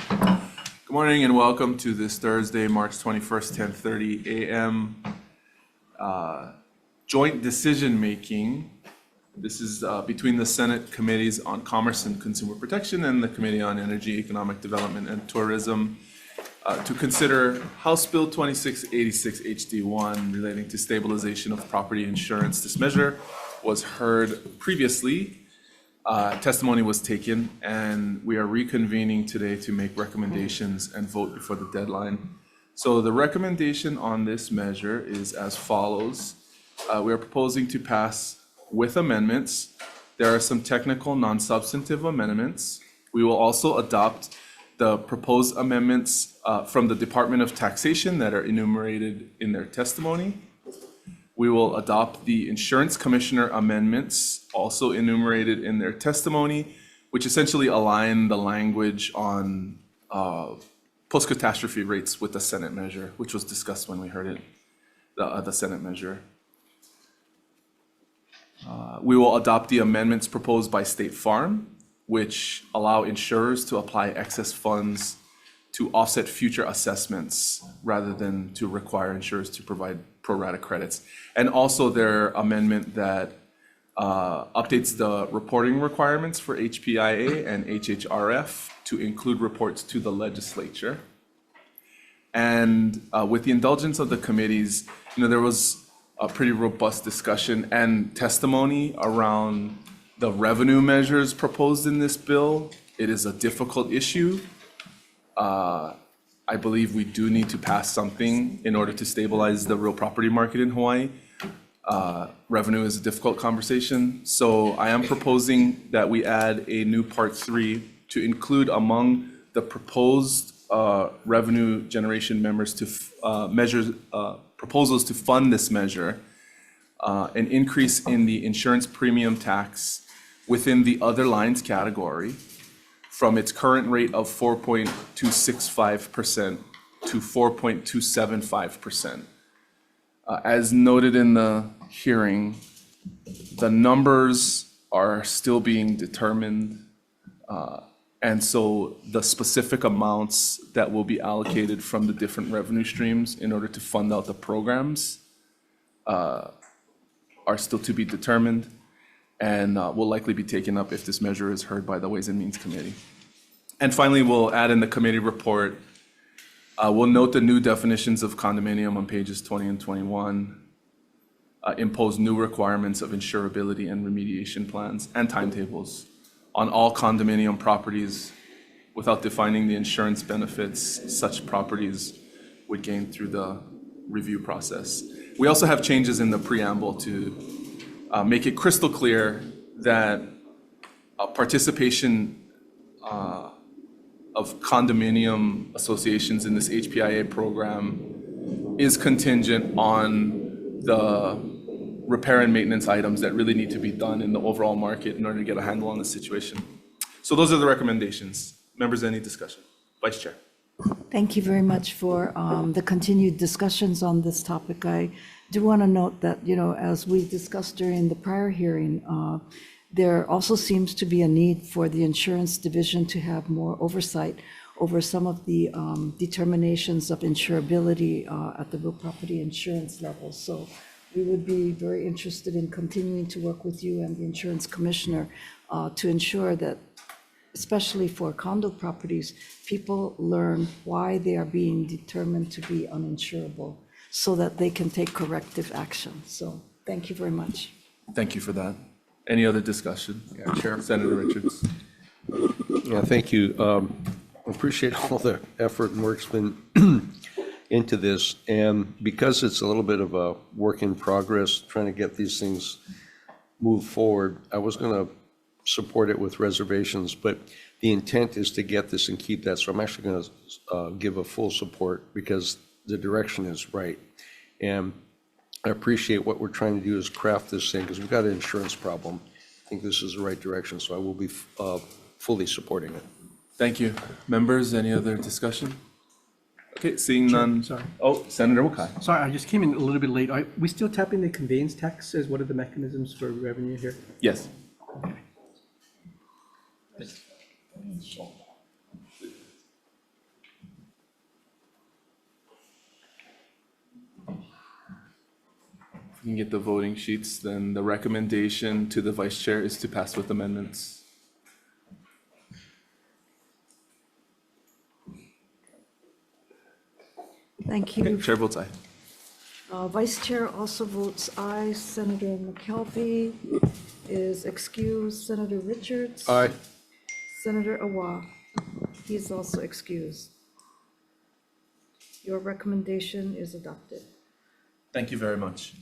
Good morning and welcome to this Thursday, March 21st, 10:30 a.m. Joint decision-making. This is between the Senate Committees on Commerce and Consumer Protection and the Committee on Energy, Economic Development, and Tourism to consider House Bill 2686 HD1 relating to stabilization of property insurance. This measure was heard previously. Testimony was taken, and we are reconvening today to make recommendations and vote before the deadline. So the recommendation on this measure is as follows. We are proposing to pass with amendments. There are some technical, non-substantive amendments. We will also adopt the proposed amendments from the Department of Taxation that are enumerated in their testimony. We will adopt the Insurance Commissioner amendments, also enumerated in their testimony, which essentially align the language on post-catastrophe rates with the Senate measure, which was discussed when we heard it, the Senate measure. We will adopt the amendments proposed by State Farm, which allow insurers to apply excess funds to offset future assessments rather than to require insurers to provide pro rata credits. And also their amendment that updates the reporting requirements for HPIA and HHRF to include reports to the legislature. And with the indulgence of the committees, there was a pretty robust discussion and testimony around the revenue measures proposed in this bill. It is a difficult issue. I believe we do need to pass something in order to stabilize the real property market in Hawaii. Revenue is a difficult conversation. So I am proposing that we add a new Part 3 to include among the proposed revenue generation members to proposals to fund this measure, an increase in the insurance premium tax within the other lines category from its current rate of 4.265% to 4.275%. As noted in the hearing, the numbers are still being determined, and so the specific amounts that will be allocated from the different revenue streams in order to fund out the programs are still to be determined, and will likely be taken up if this measure is heard by the Ways and Means Committee. And finally, we'll add in the committee report, we'll note the new definitions of condominium on pages 20 and 21, impose new requirements of insurability and remediation plans and timetables on all condominium properties without defining the insurance benefits such properties would gain through the review process. We also have changes in the preamble to make it crystal clear that participation of condominium associations in this HPIA program is contingent on the repair and maintenance items that really need to be done in the overall market in order to get a handle on the situation. So those are the recommendations. Members, any discussion? Vice Chair. Thank you very much for the continued discussions on this topic. I do want to note that, as we discussed during the prior hearing, there also seems to be a need for the insurance division to have more oversight over some of the determinations of insurability at the real property insurance level. So we would be very interested in continuing to work with you and the insurance commissioner to ensure that, especially for condo properties, people learn why they are being determined to be uninsurable so that they can take corrective action. So thank you very much. Thank you for that. Any other discussion? Yeah, Chair. Senator Richards. Yeah, thank you. I appreciate all the effort and work's been into this. And because it's a little bit of a work in progress, trying to get these things moved forward, I was going to support it with reservations, but the intent is to get this and keep that. So I'm actually going to give a full support because the direction is right. And I appreciate what we're trying to do is craft this thing because we've got an insurance problem. I think this is the right direction, so I will be fully supporting it. Thank you. Members, any other discussion? Okay, seeing none. Sorry. Oh, Senator Wakai. Sorry, I just came in a little bit late. Are we still tapping the conveyance tax as one of the mechanisms for revenue here? Yes. can get the voting sheets, then the recommendation to the vice chair is to pass with amendments. Thank Okay, you. chair votes aye. Vice Chair also votes aye. Senator McKelvey is excused. Senator Richards. Aye. Senator Awa, he is also excused. Your recommendation is adopted. Thank you very much.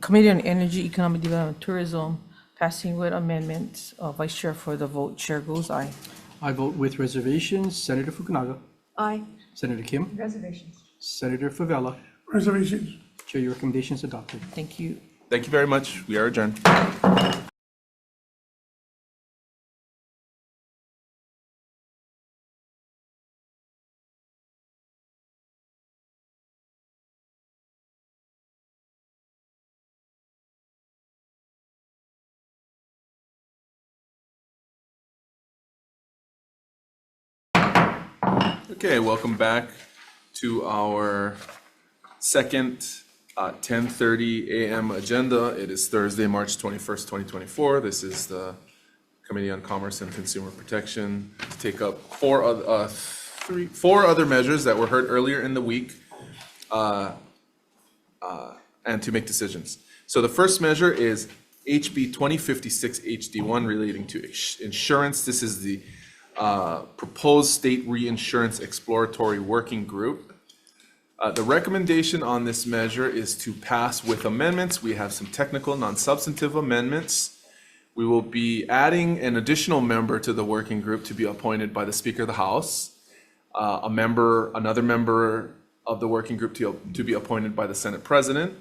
Committee on Energy, Economic Development, Tourism, passing with amendments. Vice Chair for the vote, Chair goes aye. I vote with reservations. Senator Fukunaga. Aye. Senator Kim. Reservations. Senator Favela. Reservations. Chair, your recommendation is adopted. Thank you. Thank you very much. We are adjourned. Okay, welcome back to our second 10:30 a.m. agenda. It is Thursday, March 21st, 2024. This is the Committee on Commerce and Consumer Protection to take up four other measures that were heard earlier in the week and to make decisions. So the first measure is HB 2056 HD1 relating to insurance. This is the proposed state reinsurance exploratory working group. The recommendation on this measure is to pass with amendments. We have some technical, non-substantive amendments. We will be adding an additional member to the working group to be appointed by the Speaker of the House, another member of the working group to be appointed by the Senate President,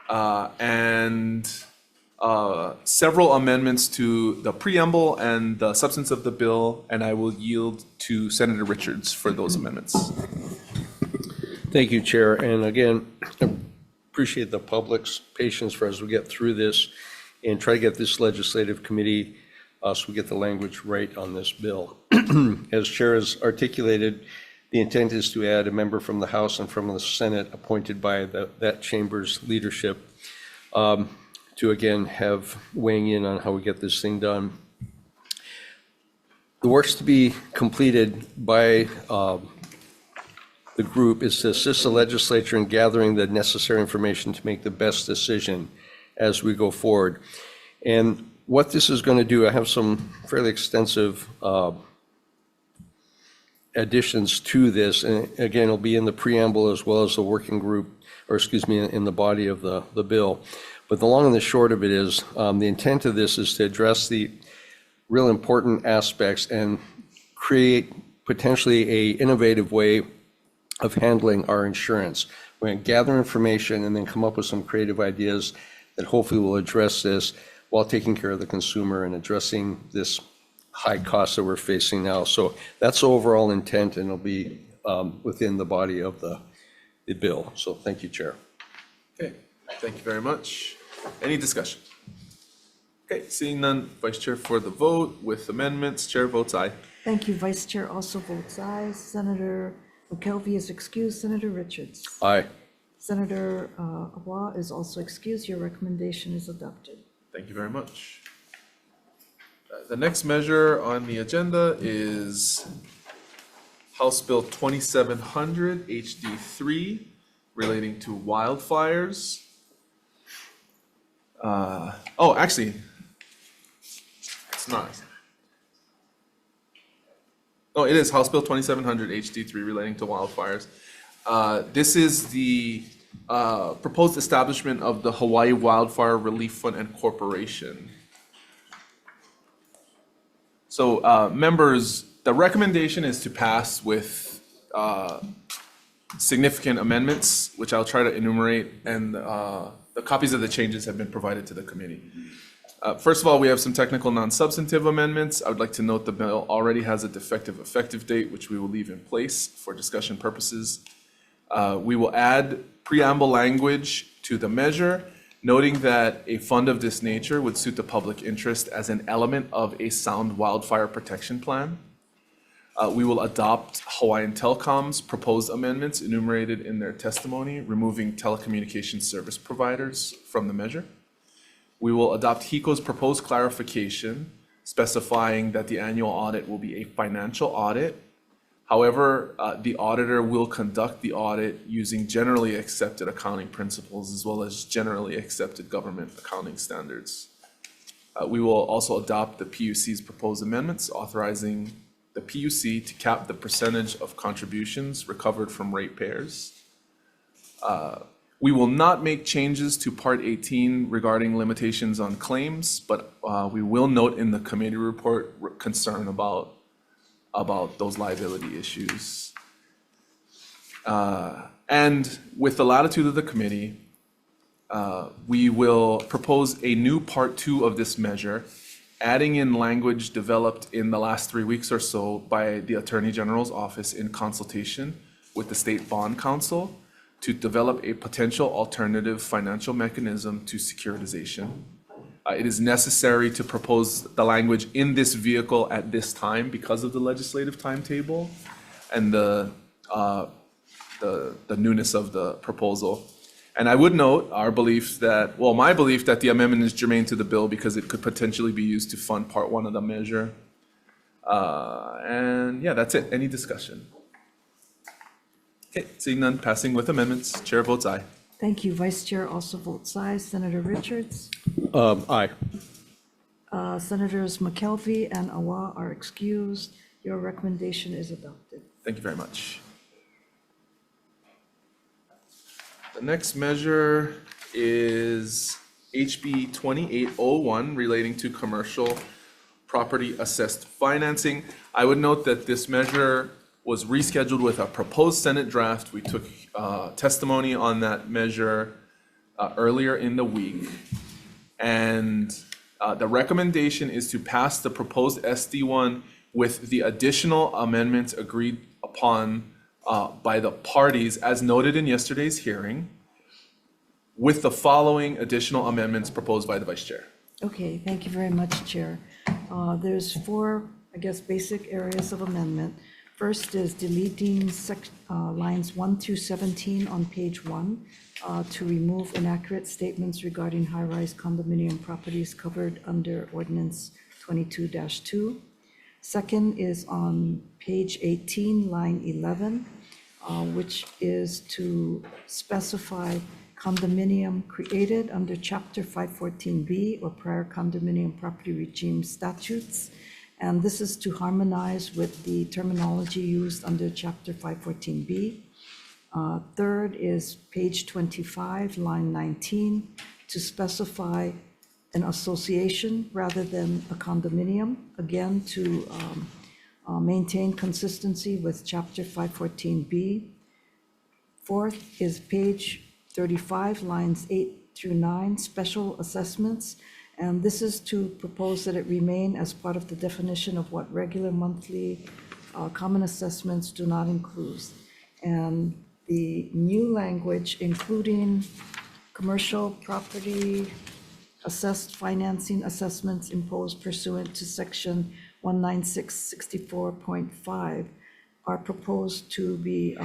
and several amendments to the preamble and the substance of the bill, and I will yield to Senator Richards for those amendments. Thank you, Chair. And again, appreciate the public's patience for as we get through this and try to get this legislative committee so we get the language right on this bill. As Chair has articulated, the intent is to add a member from the House and from the Senate appointed by that chamber's leadership to again have weighing in on how we get this thing done. The works to be completed by the group is to assist the legislature in gathering the necessary information to make the best decision as we go forward. And what this is going to do, I have some fairly extensive additions to this. And again, it'll be in the preamble as well as the working group, or excuse me, in the body of the bill. But the long and the short of it is the intent of this is to address the real important aspects and create potentially a innovative way of handling our insurance. We're going to gather information and then come up with some creative ideas that hopefully will address this while taking care of the consumer and addressing this high cost that we're facing now. So that's the overall intent, and it'll be within the body of the bill. So thank you, Chair. Okay, thank you very much. Any discussion? Okay, seeing none, Vice Chair for the vote with amendments. Chair votes aye. Thank you. Vice Chair also votes aye. Senator McKelvey is excused. Senator Richards. Aye. Senator Awa is also excused. Your recommendation is adopted. Thank you very much. The next measure on the agenda is House Bill 2700 HD3 relating to wildfires. Oh, actually, it's not. Oh, it is House Bill 2700 HD3 relating to wildfires. This is the proposed establishment of the Hawaii Wildfire Relief Fund and Corporation. So, members, the recommendation is to pass with significant amendments, which I'll try to enumerate, and the copies of the changes have been provided to the committee. First of all, we have some technical non-substantive amendments. I would like to note the bill already has a defective effective date, which we will leave in place for discussion purposes. We will add preamble language to the measure, noting that a fund of this nature would suit the public interest as an element of a sound wildfire protection plan. We will adopt Hawaiian Telecom's proposed amendments enumerated in their testimony, removing telecommunications service providers from the measure. We will adopt HECO's proposed clarification specifying that the annual audit will be a financial audit. However, the auditor will conduct the audit using generally accepted accounting principles as well as generally accepted government accounting standards. We will also adopt the PUC's proposed amendments authorizing the PUC to cap the percentage of contributions recovered from ratepayers. We will not make changes to Part 18 regarding limitations on claims, but we will note in the committee report concern about those liability issues. And with the latitude of the committee, we will propose a new Part 2 of this measure, adding in language developed in the last 3 weeks or so by the Attorney General's office in consultation with the State Bond Council to develop a potential alternative financial mechanism to securitization. It is necessary to propose the language in this vehicle at this time because of the legislative timetable and the newness of the proposal. And I would note our belief that, well, my belief that the amendment is germane to the bill because it could potentially be used to fund Part 1 of the measure. And yeah, that's it. Any discussion? Okay, seeing none, passing with amendments. Chair votes aye. Thank you. Vice Chair also votes aye. Senator Richards? Aye. Senators McKelvey and Awa are excused. Your recommendation is adopted. Thank you very much. The next measure is HB 2801 relating to commercial property assessed financing. I would note that this measure was rescheduled with a proposed Senate draft. We took testimony on that measure earlier in the week. And the recommendation is to pass the proposed SD1 with the additional amendments agreed upon by the parties as noted in yesterday's hearing, with the following additional amendments proposed by the Vice Chair. Okay, thank you very much, Chair. There's four, I guess, basic areas of amendment. First is deleting lines 1 through 17 on page 1 to remove inaccurate statements regarding high-rise condominium properties covered under Ordinance 22-2. Second is on page 18, line 11, which is to specify condominium created under Chapter 514B or prior condominium property regime statutes. And this is to harmonize with the terminology used under Chapter 514B. Third is page 25, line 19, to specify an association rather than a condominium, again, to maintain consistency with Chapter 514B. Fourth is page 35, lines 8 through 9, special assessments. And this is to propose that it remain as part of the definition of what regular monthly common assessments do not include. And the new language, including commercial property assessed financing assessments imposed pursuant to section 19664.5, are proposed to be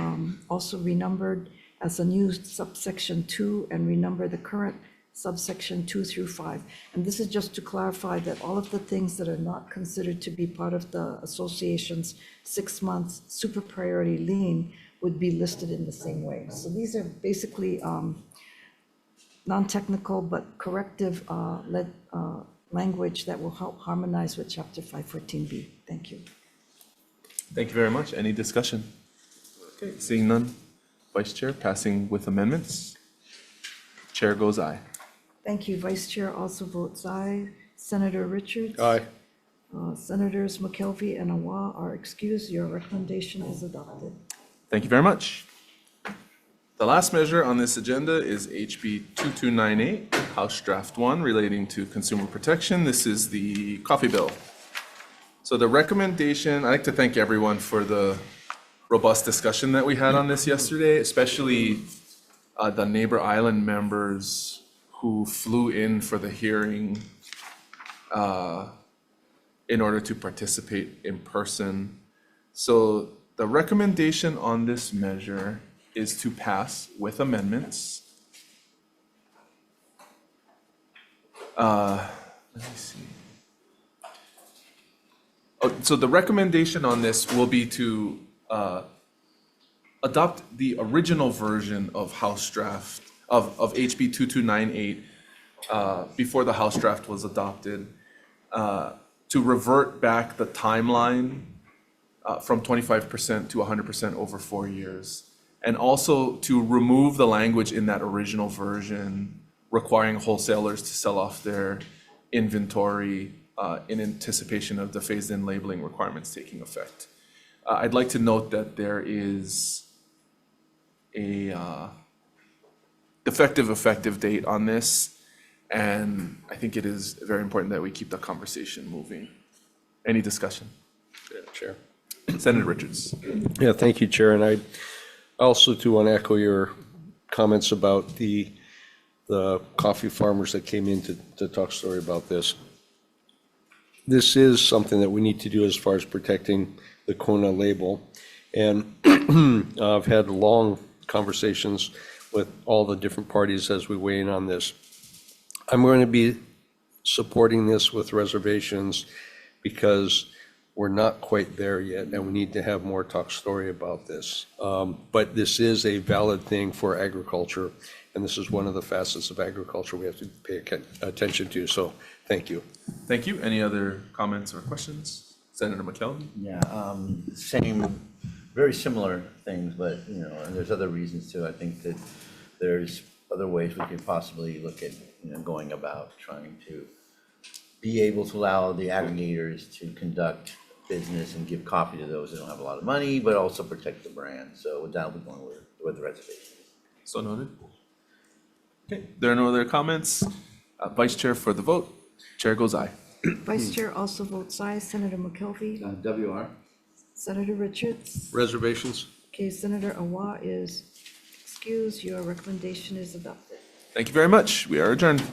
also renumbered as a new subsection 2 and renumber the current subsection 2 through 5. And this is just to clarify that all of the things that are not considered to be part of the association's 6 months super priority lien would be listed in the same way. So these are basically non-technical but corrective language that will help harmonize with Chapter 514B. Thank you. Thank you very much. Any discussion? Okay, seeing none. Vice Chair, passing with amendments. Chair goes aye. Thank you. Vice Chair also votes aye. Senator Richards? Aye. Senators McKelvey and Awa are excused. Your recommendation is adopted. Thank you very much. The last measure on this agenda is HB 2298, House Draft 1, relating to consumer protection. This is the coffee bill. So the recommendation, I'd like to thank everyone for the robust discussion that we had on this yesterday, especially the Neighbor Island members who flew in for the hearing in order to participate in person. So the recommendation on this measure is to pass with amendments. Let me see. Oh, so the recommendation on this will be to adopt the original version of House draft, of HB 2298, before the House draft was adopted, to revert back the timeline from 25% to 100% over 4 years. And also to remove the language in that original version requiring wholesalers to sell off their inventory in anticipation of the phased-in labeling requirements taking effect. I'd like to note that there is a effective date on this, and I think it is very important that we keep the conversation moving. Any discussion? Chair. Senator Richards. Yeah, thank you, Chair. And I also too want to echo your comments about the coffee farmers that came in to talk story about this. This is something that we need to do as far as protecting the Kona label. And I've had long conversations with all the different parties as we weigh in on this. I'm going to be supporting this with reservations because we're not quite there yet, and we need to have more talk story about this. But this is a valid thing for agriculture, and this is one of the facets of agriculture we have to pay attention to. So thank you. Thank you. Any other comments or questions? Senator McKellen? Yeah, same, very similar things, but, you know, and there's other reasons too. I think that there's other ways we could possibly look at, you know, going about trying to be able to allow the aggregators to conduct business and give coffee to those that don't have a lot of money, but also protect the brand. So that'll be going with the reservation. So noted. Okay, there are no other comments. Vice Chair for the vote. Chair goes aye. Vice Chair also votes aye. Senator McKelvey, WR? Senator Richards. Reservations? Okay, Senator Awa is excused. Your recommendation is adopted. Thank you very much. We are adjourned.